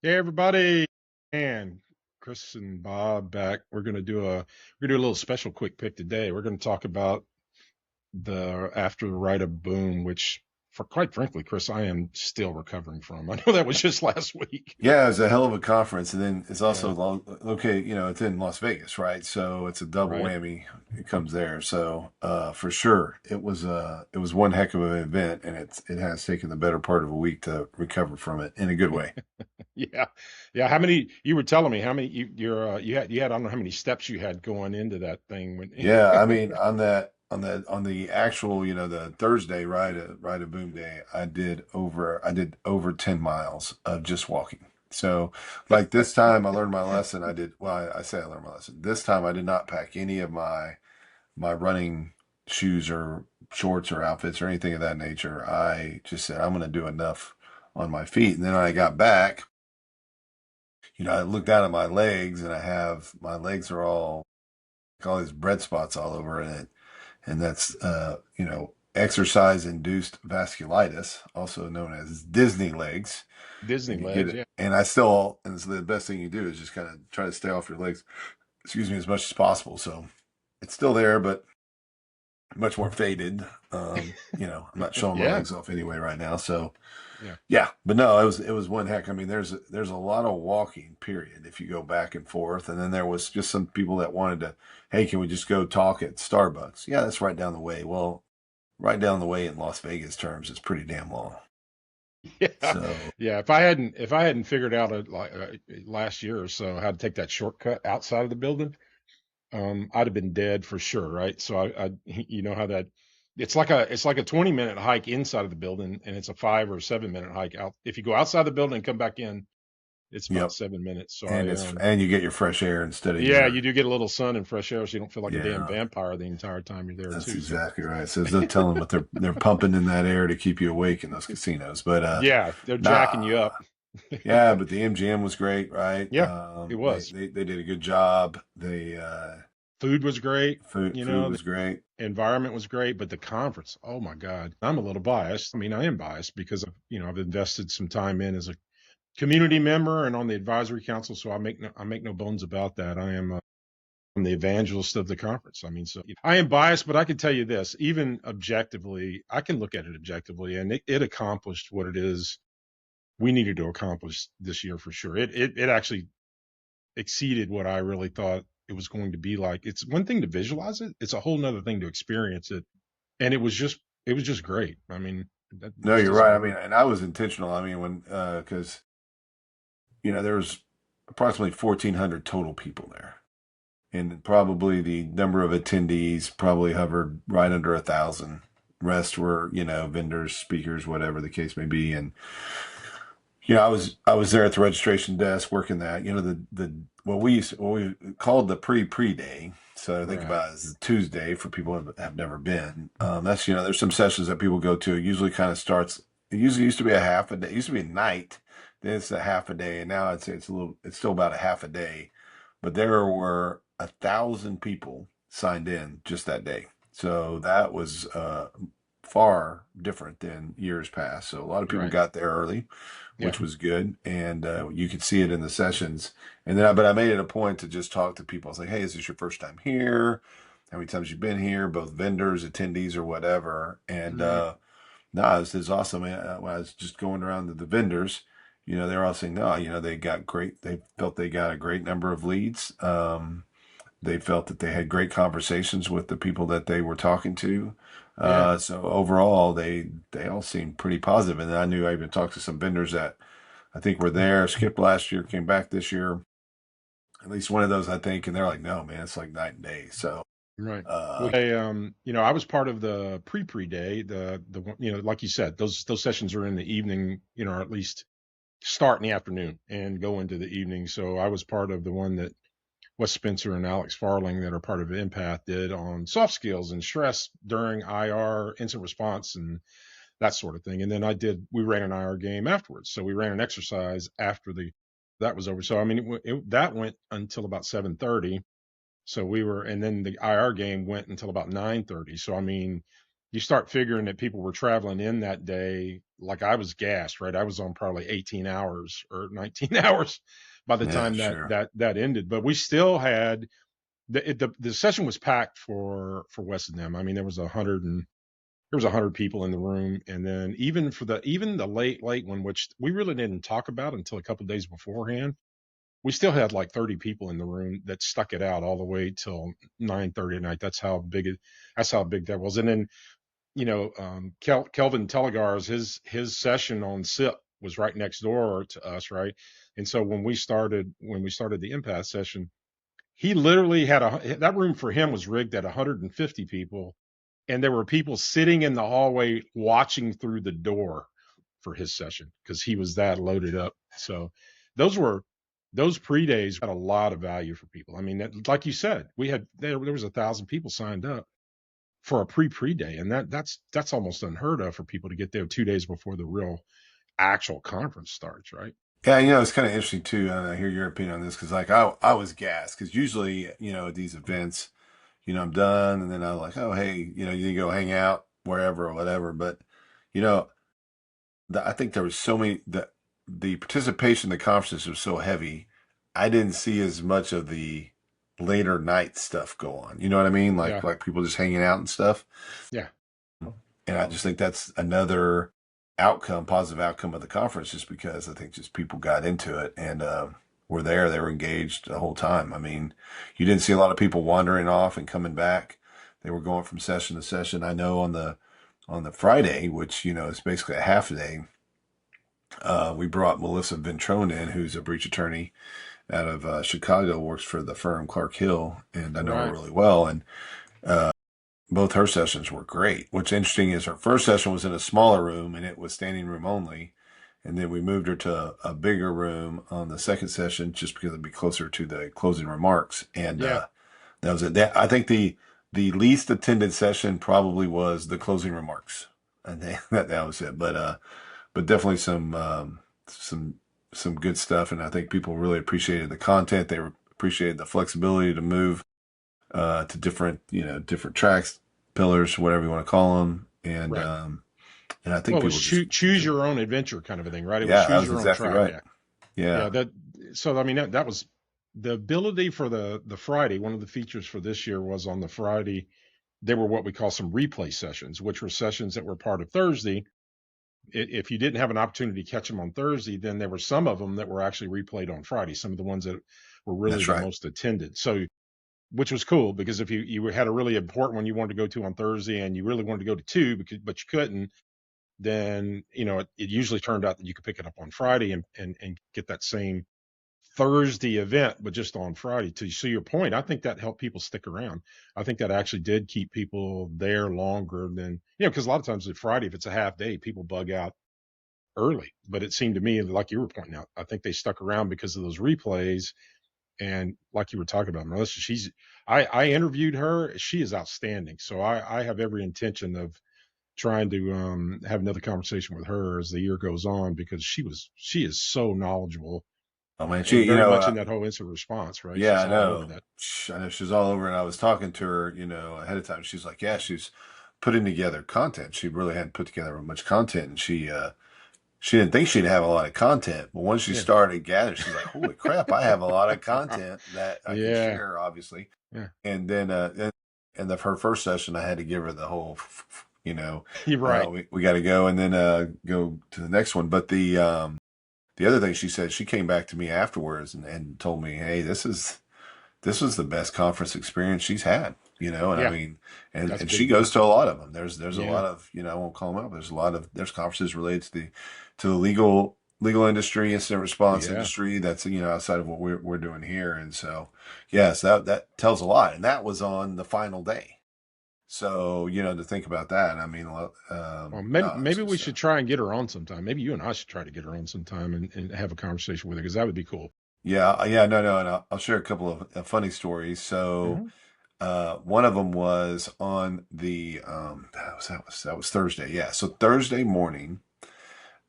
Hey everybody, and Chris and Bob back. We're gonna do a little special quick pick today. We're gonna talk about the after the rite of boom, which, for quite frankly, Chris, I am still recovering from. I know that was just last week. Yeah, it's a hell of a conference, and then it's also Yeah, okay. It's in Las Vegas, right? So it's a double right. whammy. It comes there, so for sure, it was one heck of an event, and it has taken the better part of a week to recover from it in a good way. Yeah, yeah. How many? You were telling me how many you had. I don't know how many steps you had going into that thing when. Yeah, I mean, on the actual, the Thursday ride of Boom Day, I did over 10 miles of just walking. So, like this time I learned my lesson. I say I learned my lesson. This time I did not pack any of my running shoes or shorts or outfits or anything of that nature. I just said I'm going to do enough on my feet. And then when I got back, I looked down at my legs and my legs are all these bread spots all over it, and that's exercise induced vasculitis, also known as Disney legs. Disney And you get legs, it. yeah. And so the best thing you do is just kind of try to stay off your legs, excuse me, as much as possible. So it's still there, but much more faded. I'm not showing my Yeah, legs off anyway right now. So yeah. yeah, but no, it was one heck. I mean, there's a lot of walking, period, if you go back and forth. And then there was just some people that wanted to, hey, can we just go talk at Starbucks? Yeah, that's right down the way. Well, right down the way in Las Vegas terms is pretty damn long. Yeah, So yeah. If I hadn't figured out like last year or so how to take that shortcut outside of the building, I'd have been dead for sure, right? So you know how that it's like a 20-minute hike inside of the building, and it's a 5 or 7 minute hike out. If you go outside the building and come back in, it's about yep, 7 minutes. So and and you get your fresh air instead of yeah, your you do get a little sun and fresh air, so you don't feel like a damn yeah. vampire the entire time you're there That's too. So exactly right. So there's no telling what they're pumping in that air to keep you awake in those casinos. But yeah, they're jacking you nah, up. yeah. But the MGM was great, right? Yeah, it was. They did a good job. Food was great. You Food know, was great. environment was great, but the conference, oh my God, I'm a little biased. I mean, I am biased because I've invested some time in as a community member and on the advisory council. So I make no bones about that. I'm the evangelist of the conference. I mean, so I am biased, but I can tell you this, even objectively, I can look at it objectively, and it accomplished what it is we needed to accomplish this year for sure. It actually exceeded what I really thought it was going to be like. It's one thing to visualize it. It's a whole nother thing to experience it, and it was just great. I mean, that No, just you're isn't right. I word. mean, and I was intentional. I mean, when because there was approximately 1,400 total people there, and probably the number of attendees probably hovered right under 1,000. Rest were vendors, speakers, whatever the case may be, and I was there at the registration desk working that. The what we called the pre day. So think Right. about it as Tuesday for people who have never been. That's there's some sessions that people go to. It usually kind of starts. It usually used to be a half a day. It used to be a night. Then it's a half a day, and now I'd say it's still about a half a day. But there were 1,000 people signed in just that day. So that was far different than years past. So a lot of people Right. got there early, Yeah. which was good, and you could see it in the sessions. And then, but I made it a point to just talk to people. I was like, "Hey, is this your first time here? How many times you've been here? Both vendors, attendees, or whatever." And Right. no, this is awesome. When I was just going around to the vendors, they're all saying, "No, they got great. They felt they got a great number of leads." They felt that they had great conversations with the people that they were talking to. Yeah. So overall, they all seemed pretty positive. And I knew I even talked to some vendors that I think were there, skipped last year, came back this year. At least one of those, I think, and they're like, "No, man, it's like night and day." So, Right. Well, uh, I was part of the pre day, the one, like you said, those sessions are in the evening, or at least start in the afternoon and go into the evening. So I was part of the one that Wes Spencer and Alex Farling, that are part of Empath, did on soft skills and stress during IR, instant response, and that sort of thing. And then we ran an IR game afterwards. So we ran an exercise after that was over. So I mean, that went until about 7:30. So and then the IR game went until about 9:30. So I mean, you start figuring that people were traveling in that day. Like I was gassed, right? I was on probably 18 hours or 19 hours by the Yeah, time sure. that ended. But we still had the session was packed for Wes and them. I mean, there was 100 people in the room, and then even the late one, which we really didn't talk about until a couple of days beforehand, we still had like 30 people in the room that stuck it out all the way till 9:30 at night. That's how big that was. And then Kelvin Telegar's his session on SIP was right next door to us, right? And so when we started the empath session, he literally had that room for him was rigged at 150 people, and there were people sitting in the hallway watching through the door for his session because he was that loaded up. So those were those pre-days had a lot of value for people. I mean, like you said, there was 1,000 people signed up for a pre-day, and that's almost unheard of for people to get there 2 days before the real actual conference starts, right? Yeah, it's kind of interesting too. I hear your opinion on this because, like, I was gassed because usually, at these events, I'm done, and then I'm like, oh, hey, you go hang out wherever or whatever. But, you know, I think there was so many the participation in the conferences was so heavy. I didn't see as much of the later night stuff go on. You know what I mean? Yeah, Like people just hanging out and stuff. yeah, And I just think that's another positive outcome of the conference, just because I think just people got into it and were there. They were engaged the whole time. I mean, you didn't see a lot of people wandering off and coming back. They were going from session to session. I know on the Friday, which is basically a half a day, we brought Melissa Ventrone in, who's a breach attorney out of Chicago, works for the firm Clark Hill, and I know her right, really well. And both her sessions were great. What's interesting is her first session was in a smaller room and it was standing room only. And then we moved her to a bigger room on the second session just because it'd be closer to the closing remarks. And yeah. that was it. I think the least attended session probably was the closing remarks. I think that was it. But definitely some some good stuff. And I think people really appreciated the content. They appreciated the flexibility to move to different tracks, pillars, whatever you want to call them, Right. and I think Well, it was people just choose your own adventure kind of a thing, right? It was yeah, that choose was your own exactly track. right. Yeah. Yeah. Yeah, So, I mean, that was the ability for the Friday. One of the features for this year was on the Friday, there were what we call some replay sessions, which were sessions that were part of Thursday. If you didn't have an opportunity to catch them on Thursday, then there were some of them that were actually replayed on Friday, some of the ones that were really that's the right. most attended. So, which was cool because if you had a really important one you wanted to go to on Thursday and you really wanted to go to two, but you couldn't, then it usually turned out that you could pick it up on Friday and get that same Thursday event, but just on Friday. To see your point, I think that helped people stick around. I think that actually did keep people there longer than because a lot of times at Friday, if it's a half day, people bug out early. But it seemed to me, like you were pointing out, I think they stuck around because of those replays. And like you were talking about, Melissa, I interviewed her. She is outstanding. So I have every intention of trying to have another conversation with her as the year goes on because she is so knowledgeable Oh man, and very much in that whole instant response, right? yeah, She's I all over know. that. I know she's all over, and I was talking to her, ahead of time. She's like, yeah, she's putting together content. She really hadn't put together much content, and she didn't think she'd have a lot of content, but once she Yeah. started gathering, she's like, "Holy crap! I have a lot of content that I can Yeah. share." Obviously, Yeah. and then her first session, I had to give her the whole, You're right. we got to go, and then go to the next one. But the other thing she said, she came back to me afterwards and told me, "Hey, this was the best conference experience she's had." And I Yeah. mean, That's a and she big deal. goes to a lot of them. There's a Yeah. lot of, I won't call them out. There's conferences related to the legal industry, incident response Yeah. industry. That's outside of what we're doing here. And so, yes, that tells a lot. And that was on the final day. So to think about that, I mean, Well, no, it's maybe we just should try and get her on sometime. Maybe you and I should try to get her on sometime and have a conversation with her because that would be cool. yeah, no, and I'll share a couple of funny stories. So. Hmm. One of them was on the that was Thursday. Yeah, so Thursday morning,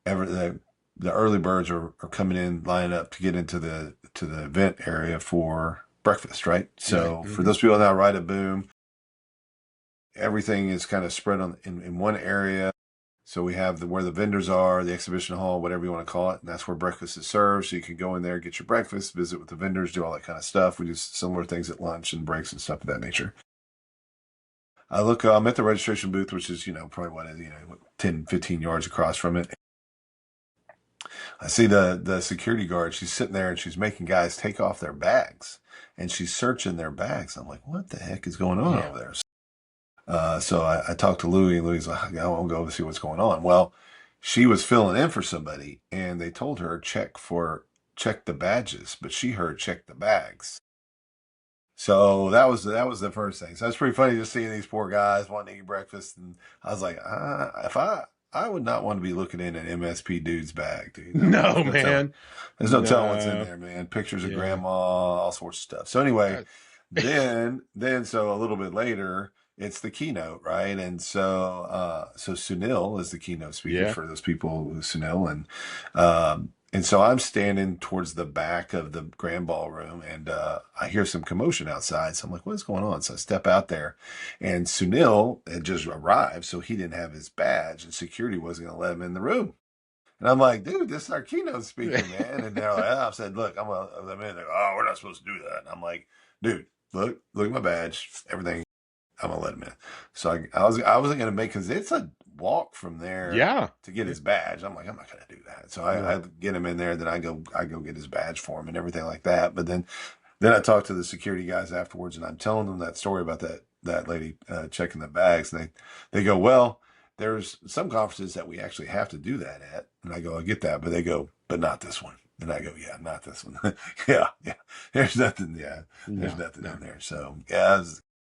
the early birds are coming in, lining up to get into the event area for breakfast, right? Right. So for Hmm. those people that ride a boom, everything is kind of spread in one area. So we have where the vendors are, the exhibition hall, whatever you want to call it, and that's where breakfast is served. So you can go in there, get your breakfast, visit with the vendors, do all that kind of stuff. We do similar things at lunch and breaks and stuff of that nature. I'm at the registration booth, which is, probably 10, 15 yards across from it. I see the security guard. She's sitting there and she's making guys take off their bags, and she's searching their bags. I'm like, what the heck is going on Yeah. over there? So I talked to Louie, and Louie's like, I want to go see what's going on. Well, she was filling in for somebody, and they told her check the badges, but she heard check the bags. So that was the first thing. So that's pretty funny just seeing these poor guys wanting to eat breakfast, and I was like, if I would not want to be looking in an MSP dude's bag, dude. I mean, No, man. there's no telling what's in No. there, man. Pictures of Yeah. grandma, all sorts of stuff. So anyway, Uh, so a little bit later, it's the keynote, right? And so Sunil is the keynote speaker yeah. for those people, Sunil, and so I'm standing towards the back of the grand ballroom, and I hear some commotion outside. So I'm like, what's going on? So I step out there, and Sunil had just arrived, so he didn't have his badge, and security wasn't going to let him in the room. And I'm like, dude, this is our keynote speaker, man. And they're like, I said, look, I'm gonna let him in. They're like, oh, we're not supposed to do that. And I'm like, dude, look at my badge, everything. I'm gonna let him in. So I wasn't gonna make, because it's a walk from there Yeah. to get his badge. I'm like, I'm not gonna do that. So I Right. get him in there. Then I go get his badge for him and everything like that. But then I talked to the security guys afterwards, and I'm telling them that story about that lady checking the bags, and they go, well, there's some conferences that we actually have to do that at, and I go, I get that, but they go, but not this one. And I go, yeah, not this one. Yeah, yeah. There's nothing. Yeah, there's No, nothing no. in there. So yeah,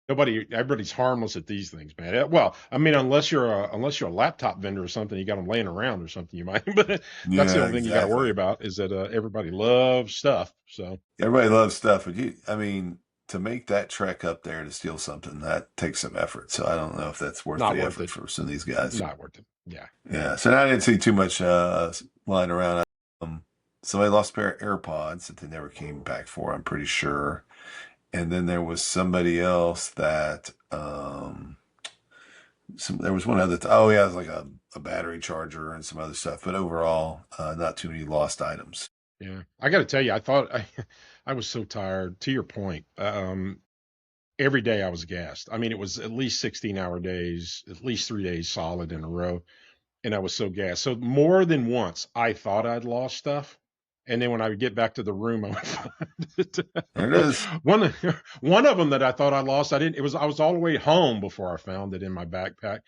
Everybody's harmless at these things, man. Well, I mean, unless you're a laptop vendor or something, you got them laying around or something, you might. But that's the yeah, only thing you got to worry exactly. about is that everybody loves stuff. So Everybody loves stuff, but I mean, to make that trek up there to steal something, that takes some effort. So I don't know if that's worth not the worth effort it. for some of these guys. Not worth it. Yeah, yeah, Yeah. So I didn't see too much lying around. Um, Somebody lost a pair of AirPods that they never came back for, I'm pretty sure. And then there was somebody else that there was one other. Oh yeah, it was like a battery charger and some other stuff. But overall, not too many lost items. yeah. I got to tell you, I thought I was so tired. To your point, every day I was gassed. I mean, it was at least 16-hour days, at least 3 days solid in a row. And I was so gassed. So more than once, I thought I'd lost stuff. And then when I would get back to the room, I would find it. There it is. one, one of them that I thought I lost, I was all the way home before I found it in my backpack.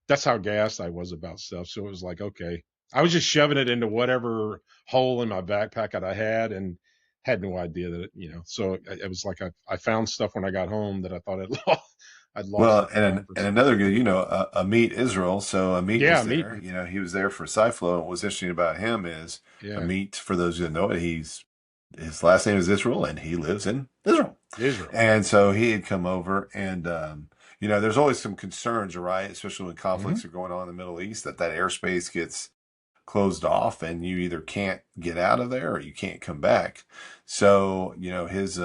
That's how gassed I was about stuff. So it was like, okay, I was just shoving it into whatever hole in my backpack that I had and had no idea that, so it was like I found stuff when I got home that I thought I'd lost Well, at the and conference. another good, Amit Israel. So Amit Yeah, was meet there. me. He was there for Cyflow. And what's interesting about him is Yeah, Amit. For those who don't know it, his last name is Israel, and he lives in Israel. Israel. And so he had come over, and there's always some concerns, right? Especially when Hmm. conflicts are going on in the Middle East, that airspace gets closed off, and you either can't get out of there or you can't come back. So his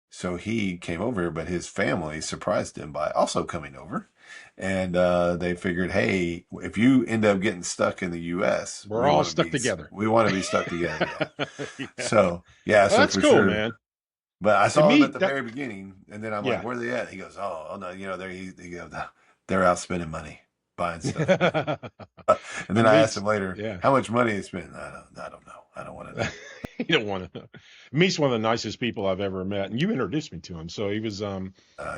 so he came over here, but his family surprised him by also coming over. And they figured, hey, if you end up getting stuck in the U.S., We're all stuck together. we want to be stuck together. Yeah. Yeah. So yeah, Well, so that's for cool, sure. man. But I To saw him me, at the that very beginning, and then I'm like, yeah. "Where are they at?" He goes, "Oh no, he goes, they're out spending money, buying stuff." And then I asked Meets, him later, yeah. "How much money he spent?" I don't know. I don't want to know. You don't want to know. Meets one of the nicest people I've ever met, and you introduced me to him. So he was. But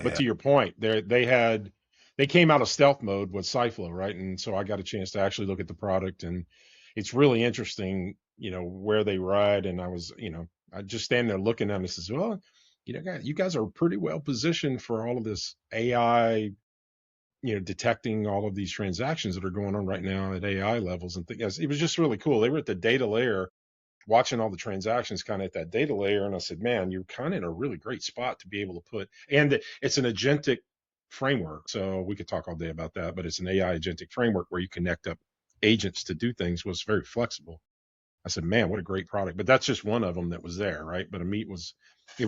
Yeah. to your point, they came out of stealth mode with Cyflow, right? And so I got a chance to actually look at the product, and it's really interesting, where they ride. And I just stand there looking at them and says, well, you guys are pretty well positioned for all of this AI, detecting all of these transactions that are going on right now at AI levels and things. It was just really cool. They were at the data layer watching all the transactions kind of at that data layer. And I said, man, you're kind of in a really great spot to be able to and it's an agentic framework. So we could talk all day about that, but it's an AI agentic framework where you connect up agents to do things was very flexible. I said, man, what a great product. But that's just one of them that was there, right? But it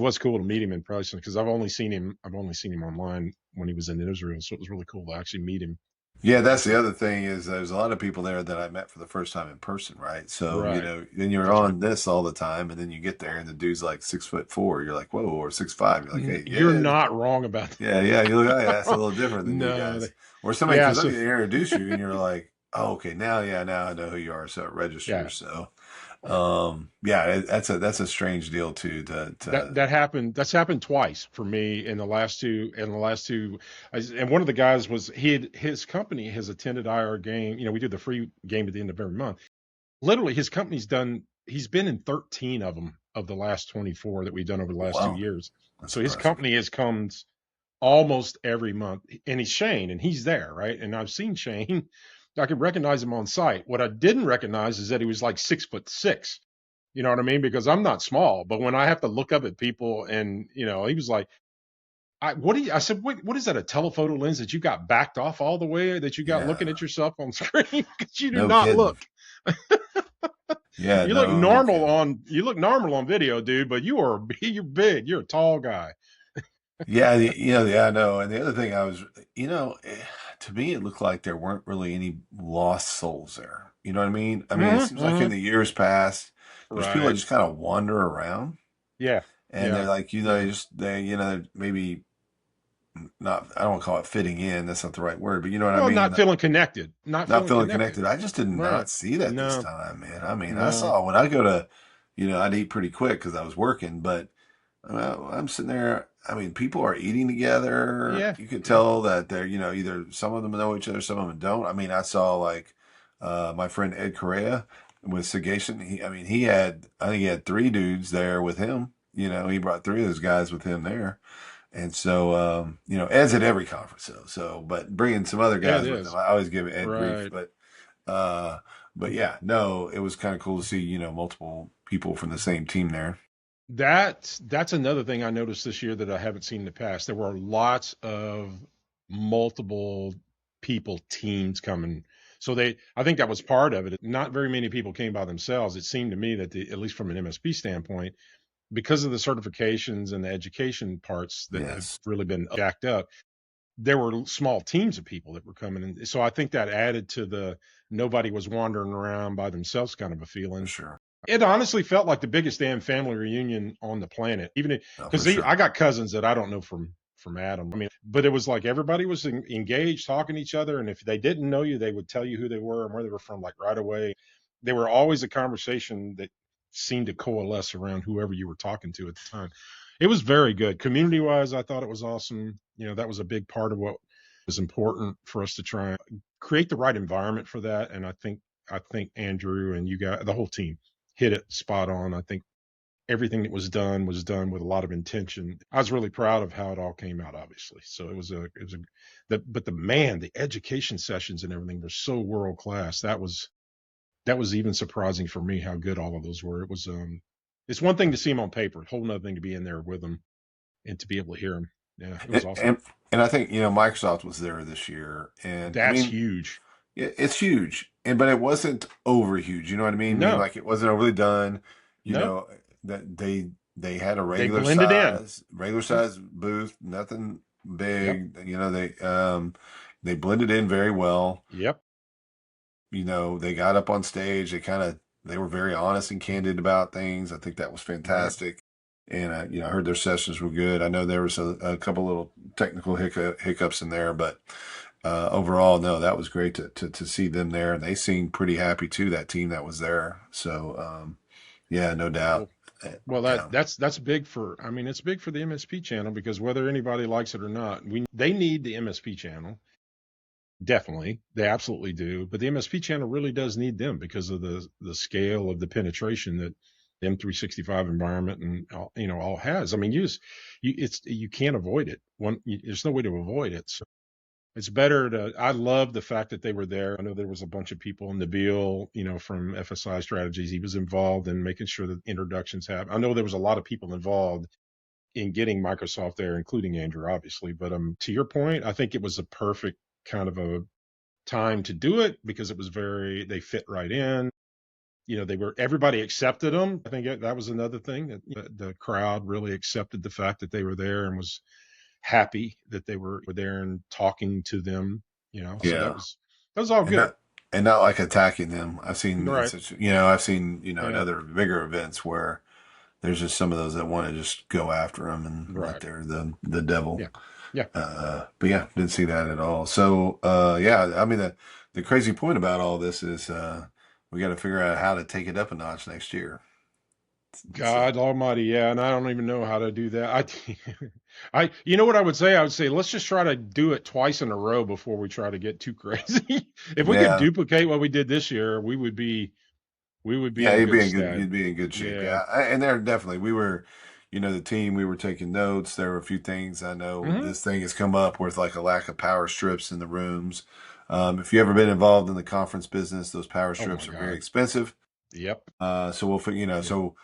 was cool to meet him in person because I've only seen him online when he was in Israel. So it was really cool to actually meet him. Yeah, And that's the so, other thing is there's a lot of people there that I met for the first time in person, right? So, right. then you're That's right. on this all the time, and then you get there and the dude's like 6'4". You're like, whoa, or 6'5". You're like, hey, You're yeah, not wrong about yeah, yeah. You look, oh, yeah, that's a that. little different than you No. guys. Or somebody Yeah. comes up So, to you and introduce you, and you're like, oh, okay, now, yeah, now I know who you are. So it yeah. registers. So, yeah, that's a strange deal too. To That happened. That's happened twice for me in the last two. And one of the guys was his company has attended our game. You know, we do the free game at the end of every month. Literally, his company's done. He's been in 13 of them of the last 24 that we've done over the last two wow, years. that's So his impressive. company has come almost every month, and he's Shane, and he's there, right? And I've seen Shane. I could recognize him on site. What I didn't recognize is that he was like 6'6". You know what I mean? Because I'm not small, but when I have to look up at people, and he was like, I said, what is that? A telephoto lens that you got backed off all the way that you got looking Yeah, at yourself on screen? Because you do no not kidding. look. Yeah, no kidding. You look normal on video, dude, but you're big. You're a tall guy. Yeah, yeah, I know. And the other thing to me, it looked like there weren't really any lost souls there. You know what I mean? I mean, it seems like in Hmm. the years past, there's people that Right. just kind of wander around, Yeah. and Yeah. they're like, Yeah. they're maybe not. I don't want to call it fitting in. That's not the right word, but you know what I Well, mean. not feeling connected. Not Not feeling feeling connected. connected. I just did Right. not see that this No. time, man. I mean, I No. saw when I go to, I'd eat pretty quick because I was working, but I'm sitting there. I mean, people are eating together. Yeah. You could Yeah. tell that they're, either some of them know each other, some of them don't. I mean, I saw like my friend Ed Correa with Sagation. I think he had three dudes there with him. He brought three of those guys with him there. And so, Ed's at every conference, but bringing some other Yeah. It guys with him, is. I always give Ed grief, Right. uh, but yeah, no, it was kind of cool to see, multiple people from the same team there. That's another thing I noticed this year that I haven't seen in the past. There were lots of multiple people teams coming. I think that was part of it. Not very many people came by themselves. It seemed to me that at least from an MSP standpoint, because of the certifications and the education parts that have Yes, really been jacked up, there were small teams of people that were coming in. So I think that added to the nobody was wandering around by themselves kind of a for feeling. sure. It honestly felt like the biggest damn family reunion on the planet, even No, for because sure. I got cousins that I don't know from Adam. I mean, but it was like everybody was engaged, talking to each other, and if they didn't know you, they would tell you who they were and where they were from, like right away. They were always a conversation that seemed to coalesce around whoever you were talking to at the time. It was very good. Community wise, I thought it was awesome. That was a big part of what was important for us to try and create the right environment for that. And I think Andrew and you guys, the whole team, hit it spot on. I think everything that was done with a lot of intention. I was really proud of how it all came out, obviously. So but the education sessions and everything were so world class. That was even surprising for me how good all of those were. It's one thing to see them on paper, a whole nother thing to be in there with them and to be able to hear them. Yeah, it was And, awesome. and, and I think, Microsoft was there this year. And I That's mean, huge. it's huge. But it wasn't over huge. You know what I mean? I mean, No, like it wasn't overly done, you no, know, that they had a they blended in. regular size booth, nothing Yep, big. They blended in very well. yep, They got up on stage. They were very honest and candid about things. I think that was right. fantastic. And I heard their sessions were good. I know there was a couple little technical hiccups in there, but overall, no, that was great to see them there. And they seemed pretty happy too, that team that was there. So, yeah, no doubt. Well, well, Yeah, that's big for. I mean, it's big for the MSP channel because whether anybody likes it or not, they need the MSP channel. Definitely, they absolutely do. But the MSP channel really does need them because of the scale of the penetration that the M365 environment and all has. I mean, you can't avoid it. There's no way to avoid it. So it's better to. I love the fact that they were there. I know there was a bunch of people in Nabil, from FSI Strategies. He was involved in making sure that introductions happen. I know there was a lot of people involved in getting Microsoft there, including Andrew, obviously. But to your point, I think it was a perfect kind of a time to do it because they fit right in. they were everybody accepted them. I think that was another thing that the crowd really accepted the fact that they were there and was happy that they were there and talking to them. So Yeah. that was all And good. not like attacking them. I've seen in Right. such, I've seen, in Yeah. other bigger events where there's just some of those that want to just go after them and like Right. they're the devil. Yeah. Yeah. But yeah, didn't see that at all. So yeah, I mean the crazy point about all this is we got to figure out how to take it up a notch next year. So God Almighty, yeah, and I don't even know how to do that. You know what I would say? I would say let's just try to do it twice in a row before we try to get too crazy. If we could yeah, duplicate what we did this year, we would be yeah, in you'd good be in good stead. you'd be in good shape. Yeah. Yeah, and there definitely we were, the team we were taking notes. There were a few things I know Hmm. this thing has come up with like a lack of power strips in the rooms. If you ever been involved in the conference business, those power Oh my strips are very God. expensive. Yep. So we'll, Yep. so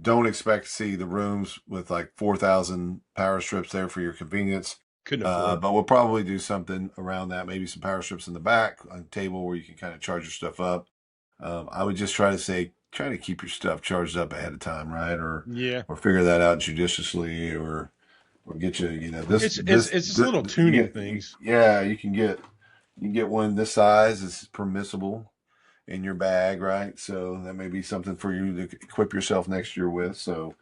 don't expect to see the rooms with like 4,000 power strips there for your convenience. Couldn't afford it. But we'll probably do something around that. Maybe some power strips in the back on a table where you can kind of charge your stuff up. I would just try to keep your stuff charged up ahead of time, right? Yeah. Or figure that out judiciously, or get you, It's just little tuning things. yeah, you can get one this size is permissible in your bag, right? So that may be something for you to equip yourself next year with. So,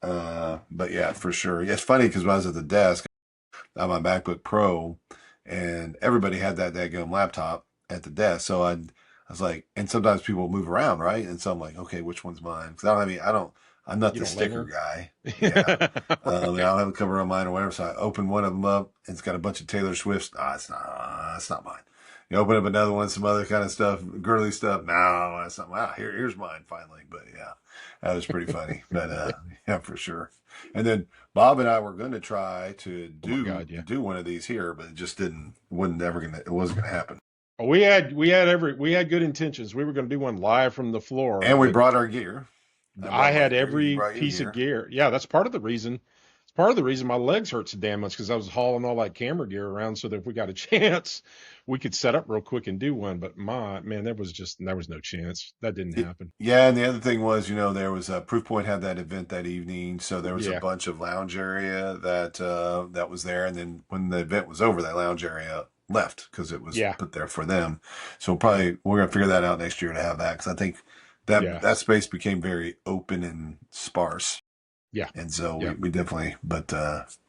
but yeah, for sure. Yeah, it's funny because when I was at the desk on my MacBook Pro, and everybody had that daggum laptop at the desk. So I was like, and sometimes people move around, right? And so I'm like, okay, which one's mine? Because I'm not You the don't sticker label guy. Yeah. And I right. don't have a cover on mine or whatever. So I open one of them up and it's got a bunch of Taylor Swift's. It's not mine. You open up another one, some other kind of stuff, girly stuff. No, that's not mine. Here's mine finally. But yeah, that was pretty funny. But yeah, for sure. And then Bob and I were going to try to Oh my God, to yeah. do one of these here, but it just didn't. It wasn't gonna happen. Well, we had good intentions. We were going to do one live from the floor, And we but brought our gear. I I brought my had gear. You every brought your piece of gear. gear. Yeah, that's part of the reason. It's part of the reason my legs hurt so damn much because I was hauling all that camera gear around so that if we got a chance, we could set up real quick and do one. But my man, there was no chance. That didn't happen. Yeah, and the other thing was, there was Proof Point had that event that evening, so there was a Yeah, bunch of lounge area that was there, and then when the event was over, that lounge area left because it was yeah, put there for them. So yeah, we're gonna figure that out next year to have that because I think yeah, that space became very open and sparse, yeah, and so yeah. we definitely, but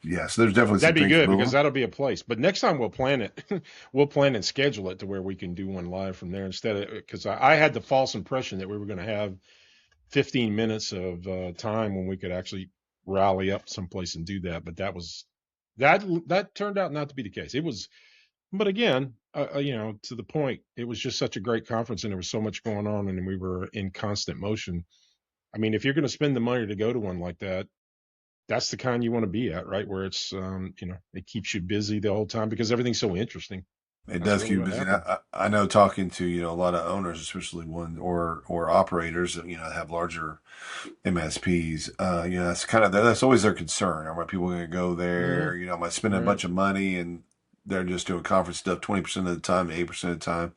yeah, so there's definitely some That'd be things good because moving. that'll be a place. But next time we'll plan it. We'll plan and schedule it to where we can do one live from there instead of because I had the false impression that we were going to have 15 minutes of time when we could actually rally up someplace and do that. But that turned out not to be the case. It was, but again, to the point, it was just such a great conference and there was so much going on and we were in constant motion. I mean, if you're going to spend the money to go to one like that, that's the kind you want to be at, right? Where it's, it keeps you busy the whole time because everything's so interesting. It That's does really keep you what busy. And happened. I know talking to a lot of owners, especially one or operators that that have larger MSPs. That's always their concern. Are my people going to go Hmm. there? Am I spending a Right. bunch of money and they're just doing conference stuff 20% of the time, 8% of the time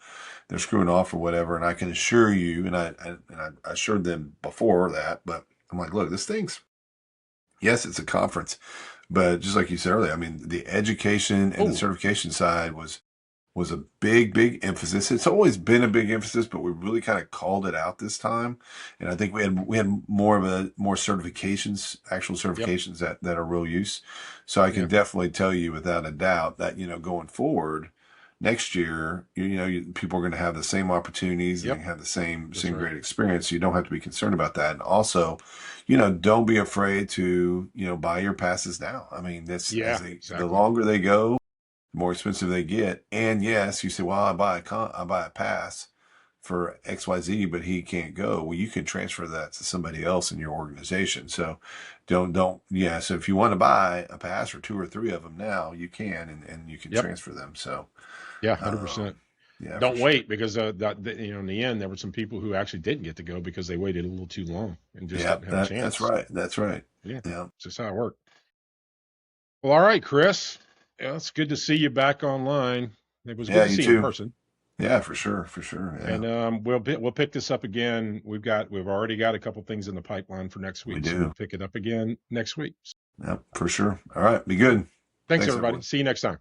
they're screwing off or whatever. And I can assure you, I assured them before that, but I'm like, look, this thing's yes, it's a conference, but just like you said earlier, I mean, the education and the Oh, certification side was a big emphasis. It's always been a big emphasis, but we really kind of called it out this time. And I think we had more certifications, actual yep. certifications that are real use. So I can Yeah. definitely tell you without a doubt that, going forward next year, people are going to have the same opportunities and Yep. have the That's same right. great experience. So you don't have to be concerned about that. And also, don't be afraid to, buy your passes now. I mean, this Yeah, the exactly. longer they go, the more expensive they get. And yes, you say, well, I buy a pass for XYZ, but he can't go. Well, you can transfer that to somebody else in your organization. So yeah. So if you want to buy a pass or two or three of them now, you can, and you can Yep. transfer them. So, Yeah, um, 100%. yeah, for Don't sure. wait because in the end, there were some people who actually didn't get to go because they waited a little too long and just Yeah, didn't have a that's chance. right. That's right. Yeah, Yeah. it's just how it worked. Well, all right, Chris. Yeah, it's good to see you back online. It was good Yeah, to you see you in too. person. Yeah, for sure, for sure. Yeah, And we'll pick this up again. We've already got a couple things in the pipeline for next we week, so we'll do. pick it up again next week. Yep, for sure. All right, be good. Thanks, Thanks, everybody. everyone. See you next time.